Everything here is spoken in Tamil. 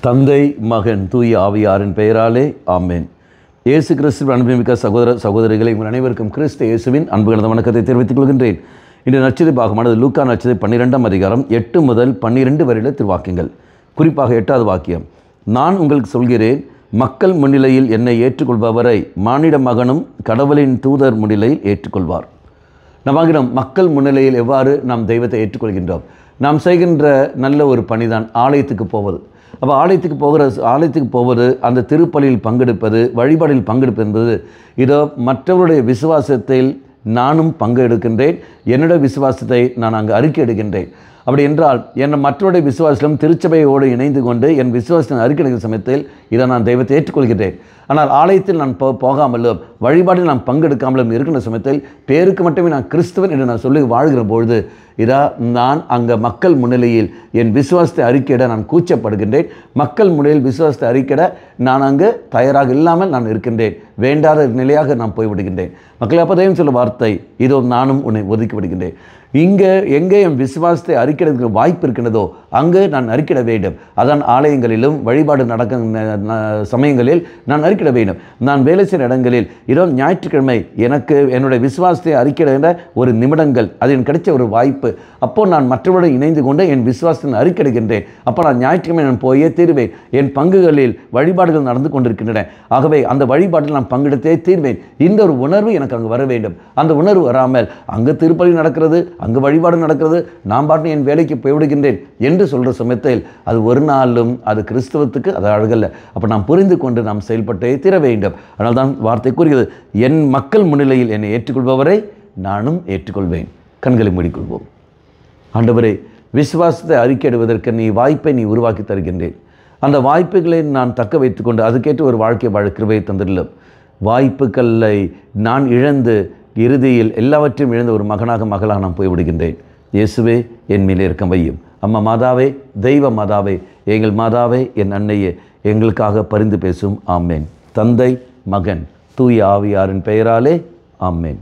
தந்தை மகன் தூய ஆவியாரின் பெயராலே ஆமேன். இயேசு கிறிஸ்துவின் அன்புமிக்க சகோதர சகோதரிகளை உங்கள் அனைவருக்கும் கிறிஸ்து இயேசுவின் அன்பு கலந்த வணக்கத்தை தெரிவித்துக் கொள்கின்றேன். இன்று நற்செய்தி பாகமானது லூக்கா நற்செய்தி 12ஆம் அதிகாரம் 8 முதல் 12 வரையில திருவாக்கியங்கள். குறிப்பாக 8வது வாக்கியம், நான் உங்களுக்கு சொல்கிறேன், மக்கள் முன்னிலையில் என்னை ஏற்றுக்கொள்பவரை மானிட மகனும் கடவுளின் தூதர் முன்னிலையில் ஏற்றுக்கொள்வார். நம்மாகிடம் மக்கள் முன்னிலையில் எவ்வாறு நாம் தெய்வத்தை ஏற்றுக்கொள்கின்றோம்? நாம் செய்கின்ற நல்ல ஒரு பணிதான் ஆலயத்துக்கு போவது. அப்போ ஆலயத்துக்கு போவது, அந்த திருப்பலியில் பங்கெடுப்பது, வழிபாடில் பங்கெடுப்பது என்பது இதோ மற்றவருடைய விசுவாசத்தில் நானும் பங்கு எடுக்கின்றேன், என்னுடைய விசுவாசத்தை நான் அங்கு அறிக்கை எடுக்கின்றேன். அப்படி என்றால் மற்றவருடைய விசுவாசத்திலும் திருச்சபையோடு இணைந்து கொண்டு என் விசுவாசத்தை அறிக்கை எடுக்கிற சமயத்தில் இதை நான் தெய்வத்தை ஏற்றுக்கொள்கிறேன். ஆனால் ஆலயத்தில் நான் போகாமலும் வழிபாட்டில் நான் பங்கெடுக்காமலும் இருக்கின்ற சமயத்தில் பேருக்கு மட்டுமே நான் கிறிஸ்துவன் என்று நான் சொல்லி வாழ்கிற பொழுது நான் அங்கே மக்கள் முன்னிலையில் என் விசுவாசத்தை அறிக்கையிட நான் கூச்சப்படுகின்றேன். மக்கள் முன்னிலையில் விசுவாசத்தை அறிக்கையிட நான் அங்கு தயாராக இல்லாமல் நான் இருக்கின்றேன். வேண்டாத நிலையாக நான் போய்விடுகின்றேன். மக்கள் அப்போதையும் சொல்ல வார்த்தை, இதோ நானும் உன்னை ஒதுக்கி விடுகின்றேன். எங்கே என் விசுவாசத்தை அறிக்கையிட வாய்ப்பு இருக்கின்றதோ அங்கு நான் அறிக்கையிட வேண்டும். அதான் ஆலயங்களிலும் வழிபாடு நடக்கும் சமயங்களில் நான் அறிக்கையிட வேண்டும். நான் வேலை செய்கிற இடங்களில் இதோ ஞாயிற்றுக்கிழமை எனக்கு என்னுடைய விசுவாசத்தை அறிக்கையிட ஒரு நிமிடங்கள், அது எனக்கு கிடைச்ச ஒரு வாய்ப்பு. அப்போது நான் மற்றவருடன் இணைந்து கொண்டு என் விசுவாசத்தை அறிக்கையிடுகின்றேன். அப்போ நான் ஞாயிற்றுக்கிழமை நான் போயே தீர்வேன். என் பங்குகளில் வழிபாடுகள் நடந்து கொண்டிருக்கின்றன. ஆகவே அந்த வழிபாட்டில் நான் பங்கெடுத்தே தீர்வேன். இந்த ஒரு உணர்வு எனக்கு அங்கு வர வேண்டும். அந்த உணர்வு வராமல் அங்கு திருப்பலி நடக்கிறது, அங்கு வழிபாடு நடக்கிறது, நான் பாட்டு என் வேலைக்கு போய்விடுகின்றேன் என்று சொல்கிற சமயத்தில் அது ஒரு நாளும் அது கிறிஸ்தவத்துக்கு அது அழகல்ல. அப்போ நாம் புரிந்து கொண்டு நாம் செயல்பட்டே தீர வேண்டும். அதனால் தான் வார்த்தை கூறுகிறது, என் மக்கள் முன்னிலையில் என்னை ஏற்றுக்கொள்பவரை நானும் ஏற்றுக்கொள்வேன். கண்களை மூடிக்கொள்வோம். ஆண்டவரே, விசுவாசத்தை அறிக்கையிடுவதற்கு வாய்ப்பை உருவாக்கி தருகின்றேன். அந்த வாய்ப்புகளை நான் தக்க வைத்துக்கொண்டு அதுக்கேற்ற ஒரு வாழ்க்கை வாழ கிருபையை தந்துள்ளோம். வாய்ப்புகளை நான் இழந்து இறுதியில் எல்லாவற்றையும் இழந்த ஒரு மகளாக நான் போய்விடுகின்றேன். இயேசுவே, என் மேலே இரக்கம் வையும். அம்மா மாதாவே, தெய்வ மாதாவே, எங்கள் மாதாவே, என் அன்னையே, எங்களுக்காக பரிந்து பேசும். ஆமேன். தந்தை மகன் தூய ஆவியாரின் பெயராலே ஆமேன்.